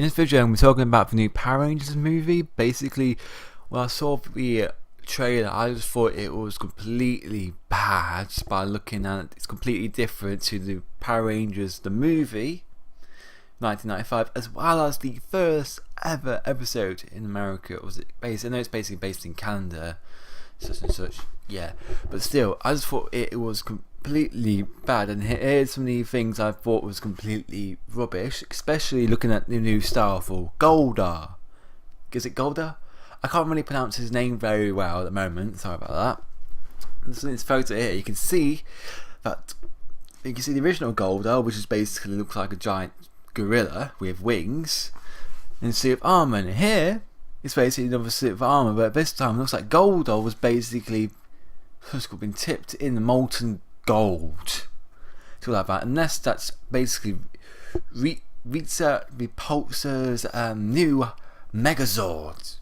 In this video, I'm talking about the new Power Rangers movie. Basically, when I saw the trailer, I just thought it was completely bad by looking at it. It's completely different to the Power Rangers, the movie, 1995, as well as the first ever episode in America. Was it based? I know it's basically based in Canada, such and such. Yeah, but still, I just thought it was completely bad, and here's some of the things I thought was completely rubbish, especially looking at the new style for Goldar. Is it Goldar? I can't really pronounce his name very well at the moment, sorry about that. So in this photo here, you can see the original Goldar, which is basically looks like a giant gorilla with wings and a suit of armor, and here it's basically another suit of armor, but this time it looks like Goldar was basically been tipped in molten gold. So like that, unless that's basically Rita Repulsa's new Megazord.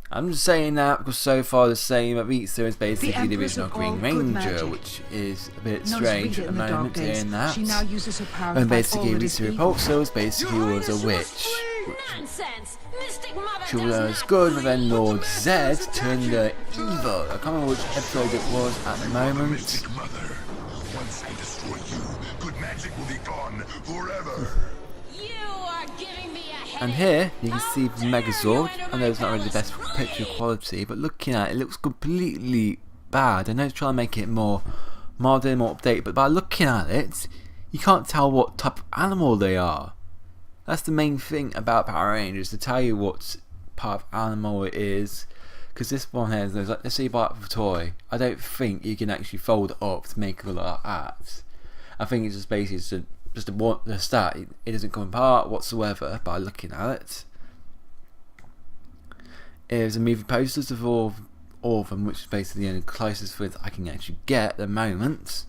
I'm just saying that because so far the same Rita is basically the original Green Ranger, which is a bit strange at the moment in that. And basically Rita Repulsa was a witch. She was good, but then Lord Zed turned her evil. I can't remember which episode it was at the moment. Once I destroy you, good magic will be gone forever. And here you can see the Megazord. I know it's not really the best picture quality, but looking at it, it looks completely bad. I know it's trying to make it more modern, more updated, but by looking at it, you can't tell what type of animal they are. That's the main thing about Power Rangers, to tell you what part of animal it is. Because this one here, like, let's say you buy it for a toy, I don't think you can actually fold it up to make it look like that. I think it's just basically just the start. It doesn't come apart whatsoever by looking at it. There's a movie posters of all of them, which is basically the only closest with I can actually get at the moment,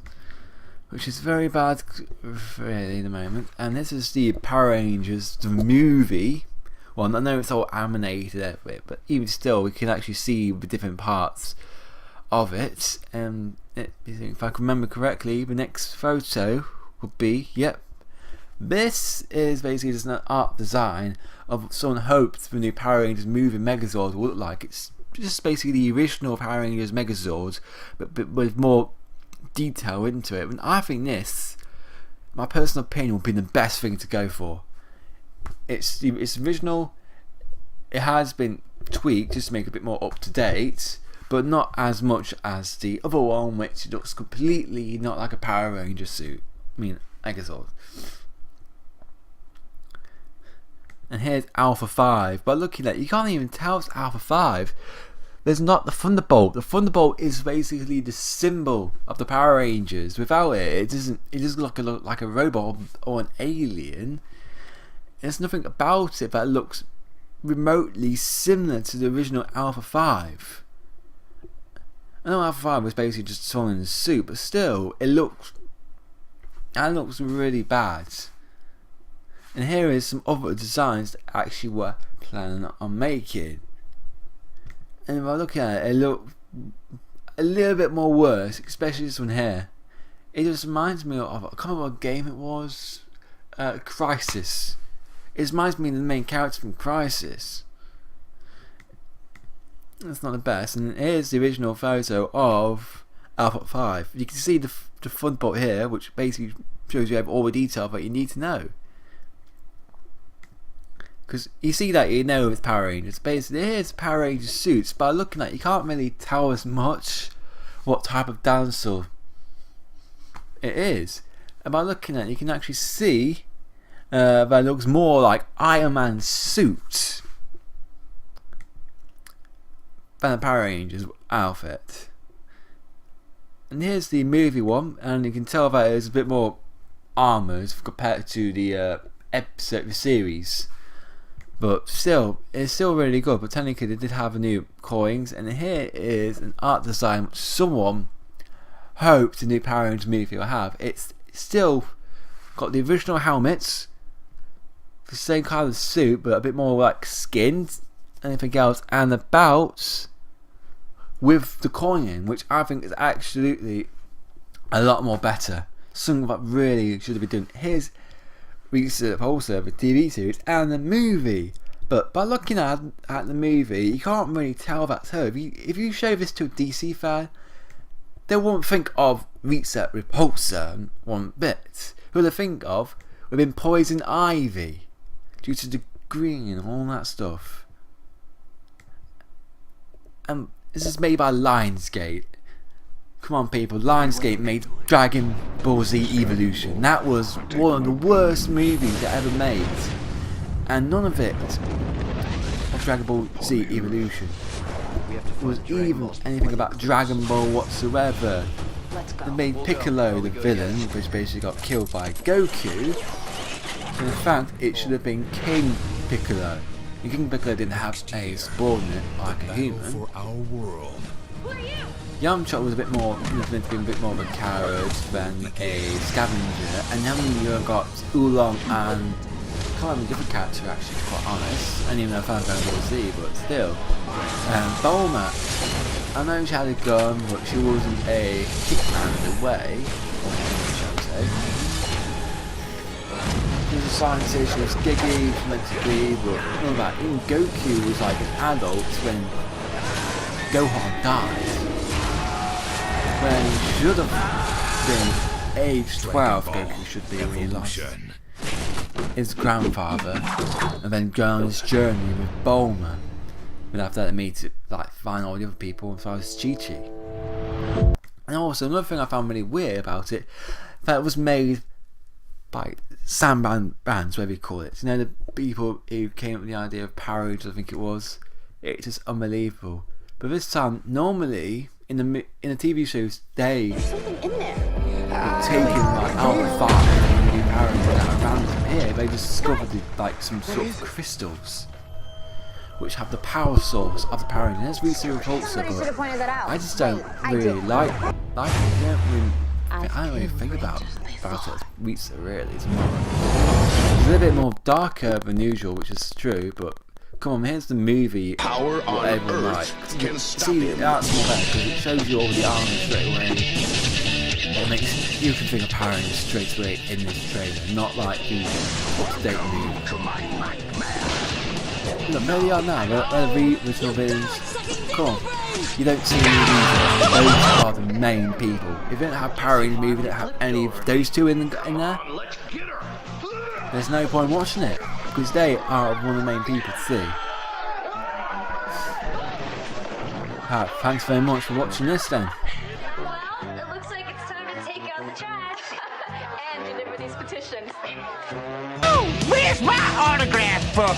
which is very bad really at the moment. And this is the Power Rangers, the movie. Well, I know it's all animated a bit, but even still, we can actually see the different parts of it. And if I can remember correctly, the next photo would be, yep, this is basically just an art design of someone hopes the new Power Rangers movie Megazord will look like. It's just basically the original Power Rangers Megazord, but with more detail into it. And I think this, my personal opinion, would be the best thing to go for. It's original. It has been tweaked just to make it a bit more up to date, but not as much as the other one, which looks completely not like a Power Ranger suit. I mean, Megazord. And here's Alpha 5. By looking at it, you can't even tell it's Alpha 5. There's not the Thunderbolt. The Thunderbolt is basically the symbol of the Power Rangers. Without it, it doesn't look like a robot or an alien. There's nothing about it that looks remotely similar to the original Alpha 5. I know Alpha 5 was basically just someone in a suit, but still, it looks really bad. And here is some other designs that actually were planning on making. And if I look at it, it looks a little bit more worse, especially this one here. It just reminds me of, I can't remember what game it was, Crisis. It reminds me of the main character from Crisis. That's not the best. And here's the original photo of Alpha 5. You can see the Thunderbolt here, which basically shows you all the detail that you need to know. Because you see that, you know it's Power Rangers. Basically, here's Power Rangers suits. By looking at it, you can't really tell as much what type of dinosaur it is. And by looking at it, you can actually see that it looks more like Iron Man's suit than the Power Rangers outfit. And here's the movie one, and you can tell that there's a bit more armors compared to the episode of the series. But still, it's still really good. But technically, they did have new coins, and here is an art design which someone hoped the new Power Rangers movie will have. It's still got the original helmets, the same kind of suit, but a bit more like skinned, anything else, and the belts with the coin, which I think is absolutely a lot more better. Something that really should have been done. Here's Rita Repulsa, the TV series, and the movie. But by looking at the movie, you can't really tell that's her. If you show this to a DC fan, they won't think of Rita Repulsa one bit. Who they think of would have been Poison Ivy, due to the green and all that stuff. And this is made by Lionsgate. Come on people, Lionsgate made Dragon Ball Z Evolution. That was one of the worst movies they ever made. And none of it of Dragon Ball Z Evolution was even anything about Dragon Ball whatsoever. They made Piccolo the villain, which basically got killed by Goku. And in fact, it should have been King Piccolo. And King Piccolo didn't have a subordinate like a human. Yamcha was meant to be a bit more of a coward than a scavenger, and then you got Oolong and kind of a different character actually, to be quite honest. And even though I found Dragon Ball Z, but still. Bulma, I know she had a gun, but she wasn't a hitman in a way, or shall we say. She was a scientist, she was giggy, she was meant to be, but none of that. Even Goku was like an adult when Gohan died. When he should have been age 12, Goku should be when he lost his grandfather, and then go on his journey with Bulma. But after that, they meet to find all the other people as far as Chi-Chi. And also another thing I found really weird about it, that it was made by Sam Bands, whatever you call it. You know, the people who came up with the idea of Power Rangers, I think it was. It's just unbelievable. But this time, normally in the TV shows, they were taken out of the fire and new Power Rangers that are random. Here, they just discovered some sort of crystals, which have the power source of the Power Rangers. That's really Repulsa, but I just don't really like it. I don't really think about it as Rita really. It's a little bit more darker than usual, which is true, but come on, here's the movie. Power on Earth can stop him. That's more better because it shows you all the armor straight away. It makes you can think of Power Rangers straight away in this trailer, not like the up-to-date movie. Look, there they are now, they're the original villains. Come on, you don't see any of these, those are the main people. If you don't have Power Rangers movie, you don't have any of those two in there, there's no point watching it, because they are one of the main people to see. Thanks very much for watching this then. Well, it looks like it's time to take out the trash and deliver these petitions. Oh, where's my autograph book?